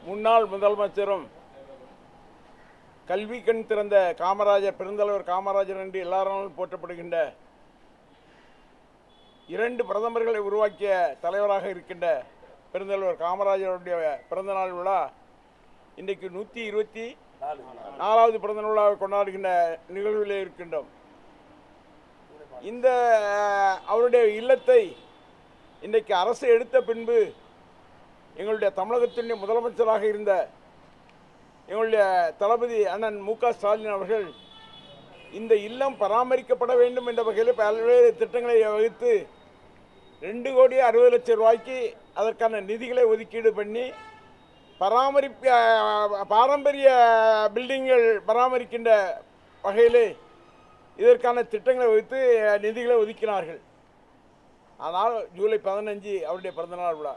முன்னாள் முதலமைச்சரும் கல்வி கண் திறந்த காமராஜர், பெருந்தலைவர் காமராஜர் என்று எல்லாராலும் போற்றப்படுகின்ற இரண்டு பிரதமர்களை உருவாக்கிய தலைவராக இருக்கின்ற பெருந்தலைவர் காமராஜருடைய பிறந்தநாள் விழா இன்றைக்கு 124வது பிறந்த விழாவை கொண்டாடுகின்ற நிகழ்விலே இருக்கின்றோம். இந்த அவருடைய இல்லத்தை இன்றைக்கு அரசு எடுத்த பின்பு எங்களுடைய தமிழகத்தினுடைய முதலமைச்சராக இருந்த எங்களுடைய தளபதி அண்ணன் மு.க.ஸ்டாலின் அவர்கள் இந்த இல்லம் பராமரிக்கப்பட வேண்டும் என்ற வகையில் பல்வேறு திட்டங்களை வகுத்து 2,60,00,000 ரூபாய்க்கு அதற்கான நிதிகளை ஒதுக்கீடு பண்ணி பாரம்பரிய பில்டிங்கள் பராமரிக்கின்ற வகையிலே இதற்கான திட்டங்களை வகுத்து நிதிகளை ஒதுக்கினார்கள். ஆனால் ஜூலை 15 அவருடைய பிறந்தநாள் விழா.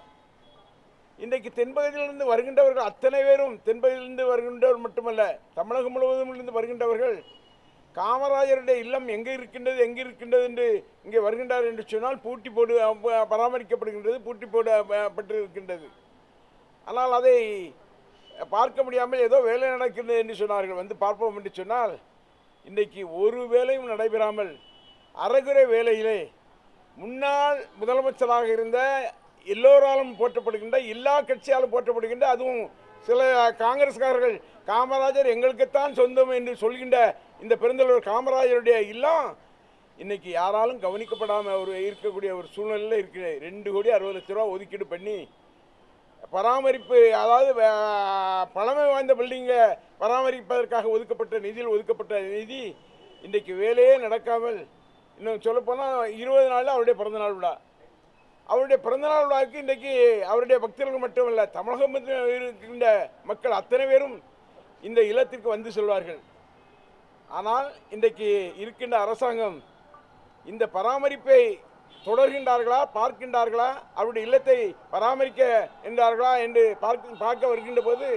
இன்றைக்கு தென்பகுதியிலிருந்து வருகின்றவர்கள் அத்தனை பேரும், தென்பகுதியிலிருந்து வருகின்றவர் மட்டுமல்ல, தமிழகம் முழுவதும் இருந்து வருகின்றவர்கள் காமராஜருடைய இல்லம் எங்கே இருக்கின்றது என்று இங்கே வருகின்றார் என்று சொன்னால் பூட்டி போடு பராமரிக்கப்படுகின்றது, பூட்டி போடப்பட்டு இருக்கின்றது. ஆனால் அதை பார்க்க முடியாமல் ஏதோ வேலை நடக்கிறது என்று சொன்னார்கள். வந்து பார்ப்போம் என்று சொன்னால் இன்றைக்கு ஒரு வேலையும் நடைபெறாமல் அரைகுறை வேலையிலே முன்னாள் முதலமைச்சராக இருந்த எல்லோராலும் போற்றப்படுகின்ற, எல்லா கட்சியாலும் போற்றப்படுகின்ற, அதுவும் சில காங்கிரஸ்காரர்கள் காமராஜர் எங்களுக்குத்தான் சொந்தம் என்று சொல்கின்ற இந்த பெருந்தலைவர் காமராஜருடைய இல்லம் இன்னைக்கு யாராலும் கவனிக்கப்படாமல் அவர் இருக்கக்கூடிய ஒரு சூழ்நிலையில் இருக்கிற 2,60,00,000 ரூபா ஒதுக்கீடு பண்ணி பராமரிப்பு, அதாவது பழமை வாய்ந்த பில்டிங்கை பராமரிப்பதற்காக ஒதுக்கப்பட்ட நிதி இன்றைக்கு வேலையே நடக்காமல், இன்னும் சொல்லப்போனால் 20 நாளில் அவருடைய பிறந்தநாள் விழா. அவருடைய பிறந்தநாள் விழாவுக்கு இன்றைக்கு அவருடைய பக்தர்கள் மட்டுமல்ல, தமிழகத்தில் இருக்கின்ற மக்கள் அத்தனை பேரும் இந்த இல்லத்திற்கு வந்து செல்வார்கள். ஆனால் இன்றைக்கு இருக்கின்ற அரசாங்கம் இந்த பராமரிப்பை தொடர்கின்றார்களா, பார்க்கின்றார்களா, அவருடைய இல்லத்தை பராமரிக்க என்றார்களா என்று பார்க்க வருகின்ற போது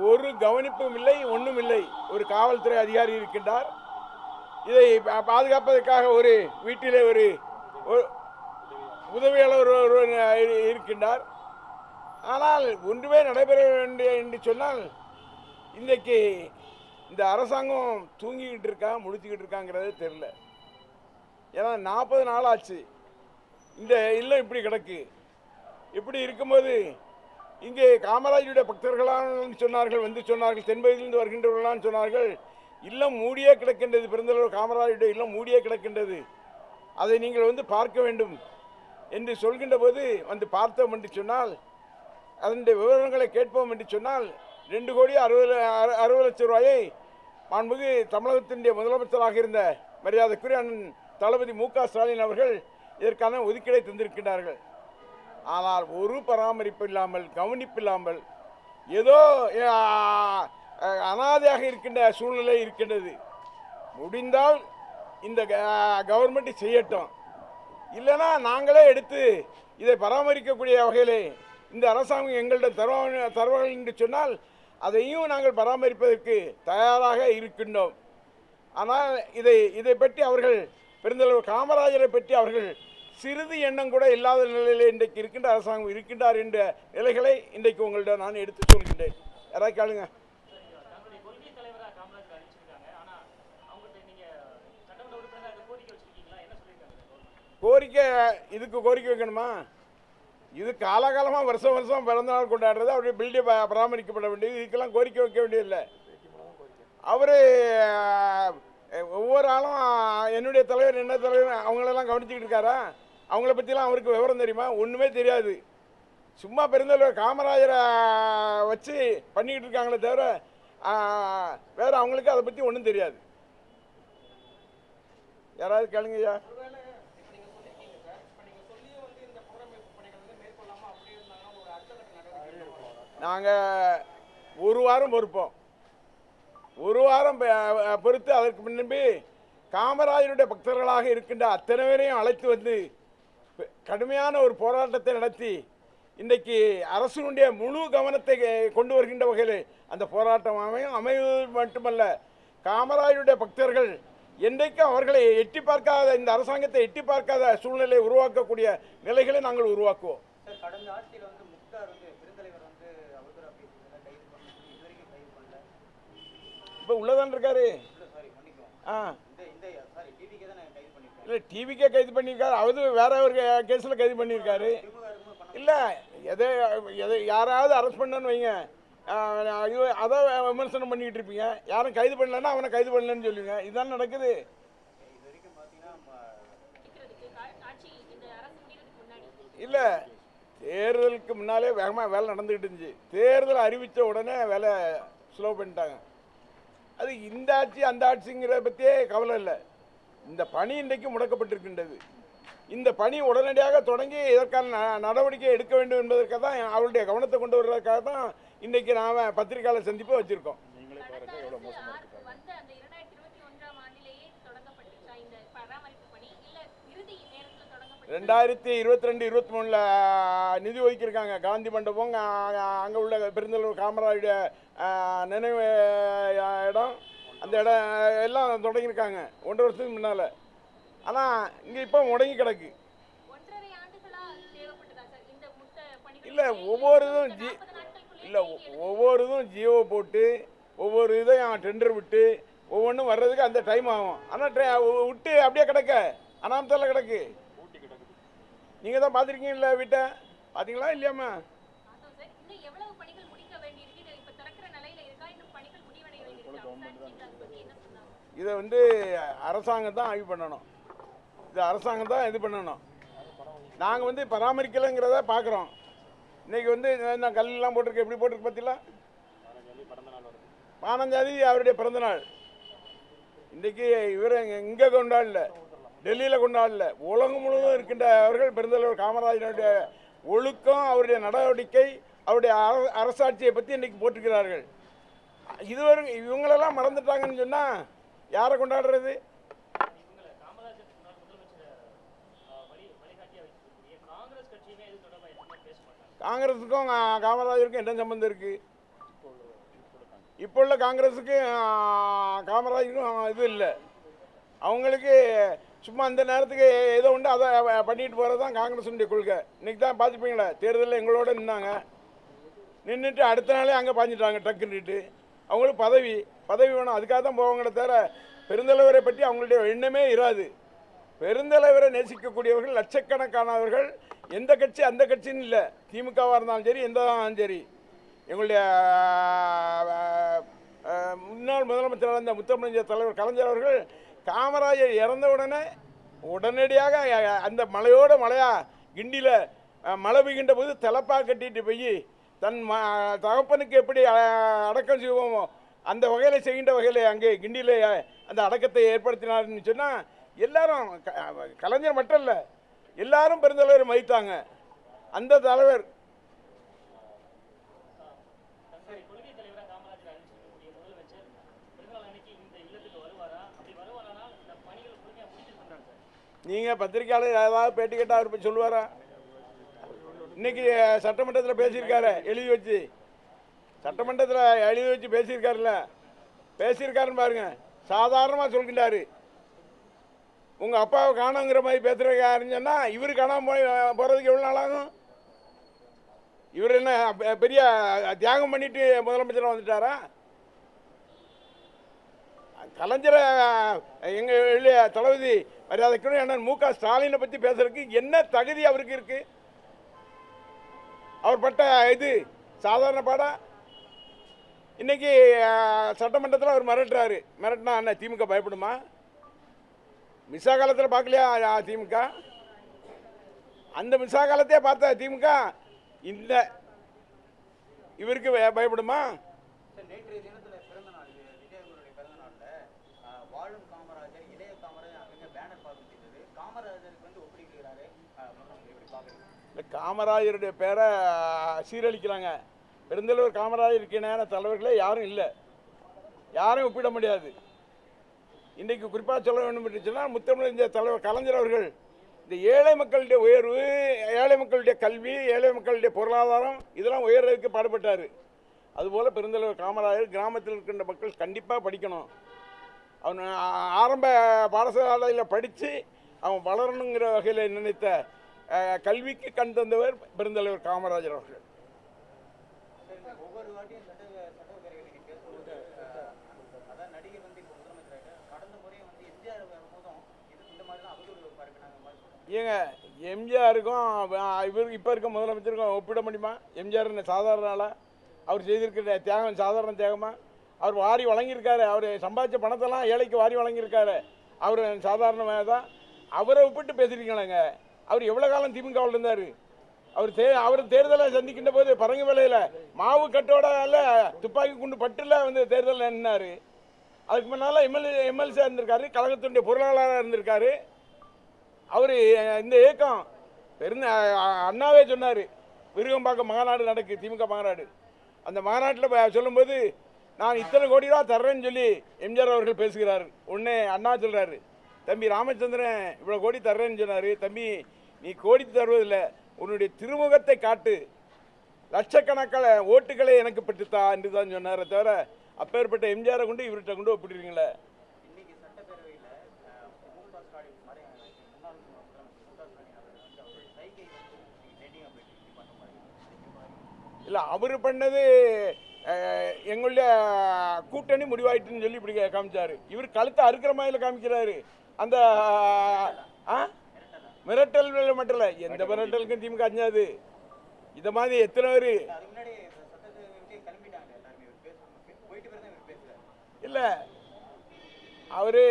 ஒரு கவனிப்பும் இல்லை, ஒன்றும் இல்லை. ஒரு காவல்துறை அதிகாரி இருக்கின்றார். இதை பாதுகாப்பதற்காக ஒரு வீட்டிலே ஒரு உதவியாளர் இருக்கின்றார். ஆனால் ஒன்றுமே நடைபெற வேண்டிய என்று சொன்னால் இன்றைக்கு இந்த அரசாங்கம் தூங்கிக்கிட்டு இருக்கா, முடிச்சுக்கிட்டு இருக்காங்கிறது தெரியல. ஏன்னா 40 நாள் ஆச்சு இந்த இல்லம் இப்படி கிடக்கு. இப்படி இருக்கும்போது இங்கே காமராஜருடைய பக்தர்களான்னு சொன்னார்கள், வந்து சொன்னார்கள், தென்பகுதியிலிருந்து வருகின்றவர்களான்னு சொன்னார்கள், இல்லம் மூடியே கிடக்கின்றது, பெருந்தலைவர் காமராஜருடைய இல்லம் மூடியே கிடக்கின்றது, அதை நீங்கள் வந்து பார்க்க வேண்டும் என்று சொல்கின்ற போது வந்து பார்த்தோம் என்று சொன்னால், அதனுடைய விவரங்களை கேட்போம் என்று சொன்னால் 2,60,00,000 ரூபாயை மாண்புமிகு தமிழகத்தினுடைய முதலமைச்சராக இருந்த மரியாதைக்குரிய அண்ணன் தளபதி மு.க.ஸ்டாலின் அவர்கள் இதற்கான ஒதுக்கீடை தந்திருக்கிறார்கள். ஆனால் ஒரு பராமரிப்பு இல்லாமல், கவனிப்பு இல்லாமல், ஏதோ அனாதையாக இருக்கின்ற சூழ்நிலை இருக்கின்றது. முடிந்தால் இந்த கவர்மெண்ட் செய்யட்டும், இல்லைனா நாங்களே எடுத்து இதை பராமரிக்கக்கூடிய வகையிலே இந்த அரசாங்கம் எங்களிடம் தருவார்கள் என்று சொன்னால் அதையும் நாங்கள் பராமரிப்பதற்கு தயாராக இருக்கின்றோம். ஆனால் இதை பற்றி அவர்கள், பெருந்தலைவர் காமராஜரை பற்றி அவர்கள் சிறிது எண்ணம் கூட இல்லாத நிலையில் இன்றைக்கு இருக்கின்ற அரசாங்கம் இருக்கின்றார் என்ற நிலைகளை இன்றைக்கு உங்களிடம் நான் எடுத்து சொல்கின்றேன். யாராவது கேளுங்க. கோரிக்கை, இதுக்கு கோரிக்கை வைக்கணுமா? இது காலகாலமாக வருஷம் வருஷம் பிறந்தநாள் கொண்டாடுறது, அவருடைய பில்டிங் பராமரிக்கப்பட வேண்டியது, இதுக்கெல்லாம் கோரிக்கை வைக்க வேண்டியதில்லை. அவர் ஒவ்வொரு ஆளும் என்னுடைய தலைவர், என்ன தலைவர், அவங்களெல்லாம் கவனிச்சுக்கிட்டு இருக்காரா? அவங்கள பற்றிலாம் அவருக்கு விவரம் தெரியுமா? ஒன்றுமே தெரியாது. சும்மா பெருந்தலைவர் காமராஜரை வச்சு பண்ணிக்கிட்டு இருக்காங்களே தவிர வேறு அவங்களுக்கு அதை பற்றி ஒன்றும் தெரியாது. யாராவது கேளுங்கய்யா. நாங்கள் ஒரு வாரம் பொறுப்போம், ஒரு வாரம் பொறுத்து அதற்கு முன்பே காமராஜருடைய பக்தர்களாக இருக்கின்ற அத்தனை பேரையும் அழைத்து வந்து கடுமையான ஒரு போராட்டத்தை நடத்தி இன்றைக்கு அரசினுடைய முழு கவனத்தை கொண்டு வருகின்ற வகையில் அந்த போராட்டம் அமைவது மட்டுமல்ல, காமராஜருடைய பக்தர்கள் என்றைக்கும் அவர்களை எட்டி பார்க்காத, இந்த அரசாங்கத்தை எட்டி பார்க்காத சூழ்நிலையை உருவாக்கக்கூடிய நிலைகளை நாங்கள் உருவாக்குவோம். கடந்த ஆட்சியில் வந்து முக்தார் வந்து பெருந்தலைவர் வந்து அவதூறாக பேசியிருக்காரு. இப்போ உள்ளதான் இருக்காரு. ஆ இல்லை, டிவிக்கே கைது பண்ணியிருக்காரு. அவரு வேற ஒரு கேஸில் கைது பண்ணியிருக்காரு. இல்லை, எதை எதை யாராவது அரெஸ்ட் பண்ணன்னு வைங்க, அதை விமர்சனம் பண்ணிக்கிட்டு இருப்பீங்க. யாரும் கைது பண்ணலன்னா அவனை கைது பண்ணலன்னு சொல்லுவீங்க. இதுதான் நடக்குது. இல்லை, தேர்தலுக்கு முன்னாலே வேகமாக வேலை நடந்துக்கிட்டு இருந்துச்சு. தேர்தல் அறிவித்த உடனே வேலை ஸ்லோ பண்ணிட்டாங்க. அது இந்த ஆட்சி அந்த ஆட்சிங்கிறத பற்றியே கவலை இல்லை. இந்த பணி இன்றைக்கு முடக்கப்பட்டிருக்கின்றது. இந்த பணி உடனடியாக தொடங்கி இதற்கான நடவடிக்கை எடுக்க வேண்டும் என்பதற்காக தான் அவருடைய கவனத்தை கொண்டு வர்றதுக்காக தான் இன்றைக்கி நாம் பத்திரிகையாளர் சந்திப்பை வச்சுருக்கோம். 2022-23 நிதி ஒதுக்கியிருக்காங்க. காந்தி மண்டபம், அங்கே உள்ள பெருந்தலைவர் காமராஜுடைய நினைவு இடம், அந்த இடம் எல்லாம் தொடங்கியிருக்காங்க 1.5 வருஷத்துக்கு முன்னால். ஆனால் இங்கே இப்போ முடங்கி கிடக்கு. இல்லை, ஒவ்வொரு இதுவும் ஜியோ போட்டு ஒவ்வொரு இதையும் டெண்டர் விட்டு ஒவ்வொன்றும் வர்றதுக்கு அந்த டைம் ஆகும். ஆனால் விட்டு அப்படியே கிடக்க அனாமத்தில் கிடக்கு. நீங்கள் தான் பார்த்துருக்கீங்களா வீட்டை? பார்த்தீங்களா இல்லையாம்மா? இதை அரசாங்கம் தான் ஆய்வு பண்ணணும். இது அரசாங்கம் தான் இது பண்ணணும். நாங்கள் பராமரிக்கலைங்கிறத பார்க்குறோம். இன்றைக்கி நான் கல்லெலாம் போட்டிருக்கேன். எப்படி போட்டிருக்கு பார்த்தீங்களா? 15 அவருடைய பிறந்தநாள். இன்றைக்கி இவர் இங்கே கொண்டாடல, டெல்லியில் கொண்டாடல, உலகம் முழுவதும் இருக்கின்றவர்கள் பெருந்தலைவர் காமராஜனுடைய ஒழுக்கம், அவருடைய நடவடிக்கை, அவருடைய அரசாட்சியை பற்றி இன்றைக்கி போட்டிருக்கிறார்கள். இதுவரை இவங்களெல்லாம் மறந்துட்டாங்கன்னு சொன்னால் யாரை கொண்டாடுறது? காங்கிரஸுக்கும் காமராஜருக்கும் என்ன சம்பந்தம் இருக்குது? இப்போ உள்ள காங்கிரஸுக்கு காமராஜருக்கும் இது இல்லை. அவங்களுக்கு சும்மா அந்த நேரத்துக்கு ஏதோ உண்டு அதை பண்ணிட்டு போகிறது தான் காங்கிரஸுடைய கொள்கை. இன்றைக்கி தான் பார்த்துப்பீங்களே, தேர்தலில் எங்களோட நின்னாங்க, நின்றுட்டு அடுத்த நாளே அங்கே பாஞ்சிட்டாங்க டக்குன்னுட்டு. அவங்களுக்கு பதவி வேணும், அதுக்காக தான் போவாங்களே தவிர பெருந்தலைவரை பற்றி அவங்களுடைய எண்ணமே இராது. பெருந்தலைவரை நேசிக்கக்கூடியவர்கள் லட்சக்கணக்கானவர்கள். எந்த கட்சி அந்த கட்சின்னு இல்லை, திமுகவாக இருந்தாலும் சரி, எந்த சரி. எங்களுடைய முன்னாள் முதலமைச்சராக இருந்த முத்தமிழ் தலைவர் கலைஞர் அவர்கள் காமராஜர் இறந்த உடனடியாக அந்த மலையோட மலையாக கிண்டியில் மழை பெய்கின்ற போது தலைப்பாக கட்டிட்டு போய் தன் தகப்பனுக்கு எப்படி அடக்கம் செய்வோமோ அந்த வகையில் செய்கின்ற வகையில் அங்கே கிண்டியில் அந்த அடக்கத்தை ஏற்படுத்தினார்னு சொன்னால் எல்லாரும், கலைஞர் மட்டும் இல்லை, எல்லாரும் பெருந்தலைவர் மதித்தாங்க. அந்த தலைவர் நீங்கள் பத்திரிக்கையாளர் ஏதாவது பேட்டி கேட்டால் அவர் போய் சொல்லுவாரா? இன்னைக்கு சட்டமன்றத்தில் பேசியிருக்காரு, எழுதி வச்சு சட்டமன்றத்தில் எழுதி வச்சு பேசியிருக்காருன்னு பாருங்க. சாதாரணமாக சொல்கின்றாரு. உங்கள் அப்பாவை காணுங்கிற மாதிரி பேசுகிறாருன்னு சொன்னால் இவர் காணாமல் போகிறதுக்கு எவ்வளோ நாள் ஆகும்? இவர் என்ன பெரிய தியாகம் பண்ணிட்டு முதலமைச்சராக வந்துட்டாரா? கலைஞரை எங்கள் தளபதி மரியாதைக்குன்னு அண்ணன் மு க ஸ்டாலினை பற்றி பேசுறதுக்கு என்ன தகுதி அவருக்கு இருக்கு? அவர் பட்ட இது சாதாரண பாடா? இன்னைக்கு சட்டமன்றத்தில் அவர் மிரட்டினா என்ன திமுக பயப்படுமா? மிசா காலத்தில் பார்க்கலையா திமுக? அந்த மிசா காலத்தையே பார்த்த திமுக இந்த இவருக்கு பயப்படுமா? நேற்றைய தினத்தில் பிறந்த நாள் விஜயகுருடைய பிறந்த நாளில் வாழும் காமராஜர் இளைய காமராஜர் அப்படிங்கிற பேனர் பார்த்துட்டு காமராஜருக்கு ஒப்பிடுகிறாரு. எப்படி பார்க்குறீங்க? காமராஜருடைய பேரை சீரழிக்கிறாங்க. பெருந்தலைவர் காமராஜருக்கு இணையான தலைவர்களே யாரும் இல்லை, யாரும் ஒப்பிட முடியாது. இன்றைக்கு குறிப்பாக சொல்ல வேண்டும் என்று சொன்னால் முத்தமிழ் தலைவர் கலைஞர் அவர்கள் இந்த ஏழை மக்களுடைய உயர்வு, ஏழை மக்களுடைய கல்வி, ஏழை மக்களுடைய பொருளாதாரம் இதெல்லாம் உயர்றதுக்கு பாடுபட்டார். அதுபோல் பெருந்தலைவர் காமராஜர் கிராமத்தில் இருக்கின்ற மக்கள் கண்டிப்பாக படிக்கணும், அவன் ஆரம்ப பாடசாலையில் படித்து அவன் வளரணுங்கிற வகையில் நினைத்த கல்விக்கு கண் தந்தவர் பெருந்தலைவர் காமராஜர் அவர்கள். ஒவ்வொரு வாட்டியும் அதான் நடிகர் வந்து இப்போ முதலமைச்சராக கடந்த முறையும் வந்து எம்ஜிஆர் வரும்போதும் இந்த மாதிரி தான் அவதூறு பரப்பினாங்க மாதிரி சொல்றாங்க. ஏங்க எம்ஜிஆருக்கும் இவர் இப்போ இருக்க முதலமைச்சருக்கும் ஒப்பிட முடியுமா? எம்ஜிஆர் சாதாரண ஆளா? அவர் செய்திருக்கிற தியாகம் சாதாரண தியாகமா? அவர் வாரி வழங்கியிருக்காரு. அவர் சம்பாதிச்ச பணத்தெல்லாம் ஏழைக்கு வாரி வழங்கியிருக்காரு. அவர் சாதாரணமாக தான். அவரை ஒப்பிட்டு பேசுகிறீங்களாங்க. அவர் எவ்வளோ காலம் திமுகவில் இருந்தார்? அவர் தேர்தலை சந்திக்கின்ற போது பரங்கி வேலையில் மாவு கட்டோட துப்பாக்கி குண்டு பட்டுல வந்து தேர்தலில் நின்னார். அதுக்கு முன்னால் எம்எல்சியாக இருந்திருக்காரு, கழகத்தினுடைய பொருளாளராக இருந்திருக்காரு. அவர் இந்த இயக்கம் அண்ணாவே சொன்னார், விருகம்பாக்கம் மாநாடு நடக்கு, திமுக மாநாடு. அந்த மாநாட்டில் சொல்லும்போது நான் இத்தனை கோடி ரூபா தர்றேன்னு சொல்லி எம்ஜிஆர் அவர்கள் பேசுகிறார். உடனே அண்ணா சொல்கிறாரு, தம்பி ராமச்சந்திரன் இவ்வளோ கோடி தர்றேன்னு சொன்னார். தம்பி நீ கோடி தருவதில்லை, உன்னுடைய திருமுகத்தை காட்டு, லட்சக்கணக்கான ஓட்டுகளை எனக்கு பெற்றுத்தா என்று தான் சொன்னாரே தவிர அப்பேற்பட்ட எம்ஜிஆரை கொண்டு இவர்கிட்ட கொண்டு ஒப்பிடுறீங்களே. இன்னைக்கு சட்டப்பேரவையில் முக ஸ்டாலின் முன்னாள் முதலமைச்சர் முக ஸ்டாலின் அவர் வந்து அவர் சைகை வந்து டேட்டிங் அப்படி பண்ண மாதிரி இல்லை, அவர் பண்ணது எங்களுடைய கூட்டணி முடிவாயிட்டுன்னு சொல்லி இப்படி காமிச்சார். இவர் கழுத்தை அறுக்கிற மாதிரி காமிக்கிறாரு. அந்த மிரட்டல் மட்டும் இல்லை, எந்த மிரட்டலுக்கும் திமுக அஞ்சாது. இதை மாதிரி எத்தனை பேர் அதுக்கு முன்னாடி சட்டத்தை விட்டு கிளம்பிட்டாங்க எல்லாருமே. இவர் போயிட்டு பிறகு தான் இவர் பேசுகிறார். இல்லை, அவர்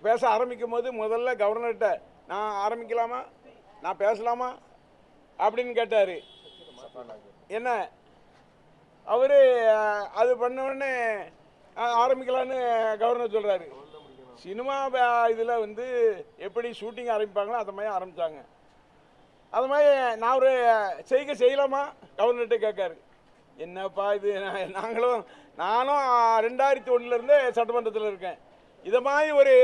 பேச ஆரம்பிக்கும் போது முதல்ல கவர்னர்கிட்ட நான் ஆரம்பிக்கலாமா, நான் பேசலாமா அப்படின்னு கேட்டார். என்ன அவர் அது பண்ண உடனே ஆரம்பிக்கலான்னு கவர்னர் சொல்கிறாரு. சினிமா இதில் வந்து எப்படி ஷூட்டிங் ஆரம்பிப்பாங்களோ அது மாதிரி ஆரம்பித்தாங்க. அது மாதிரி நான் ஒரு செய்கை செய்யலாமா கவர்னர்கிட்ட கேட்காரு. என்னப்பா இது, நானும் 2001 சட்டமன்றத்தில் இருக்கேன். இதை மாதிரி ஒரு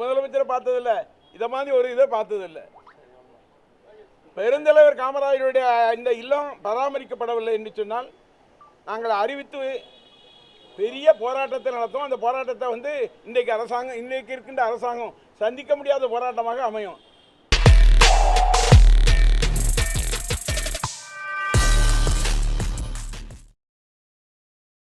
முதலமைச்சரை பார்த்ததில்லை, இதை மாதிரி ஒரு இதை பார்த்ததில்லை. பெருந்தலைவர் காமராஜருடைய இந்த இல்லம் பராமரிக்கப்படவில்லை என்று சொன்னால் நாங்கள் அறிவித்து பெரிய போராட்டத்தை நடத்தும். அந்த போராட்டத்தை வந்து இன்றைக்கு இருக்கின்ற அரசாங்கம் சந்திக்க முடியாத போராட்டமாக அமையும்.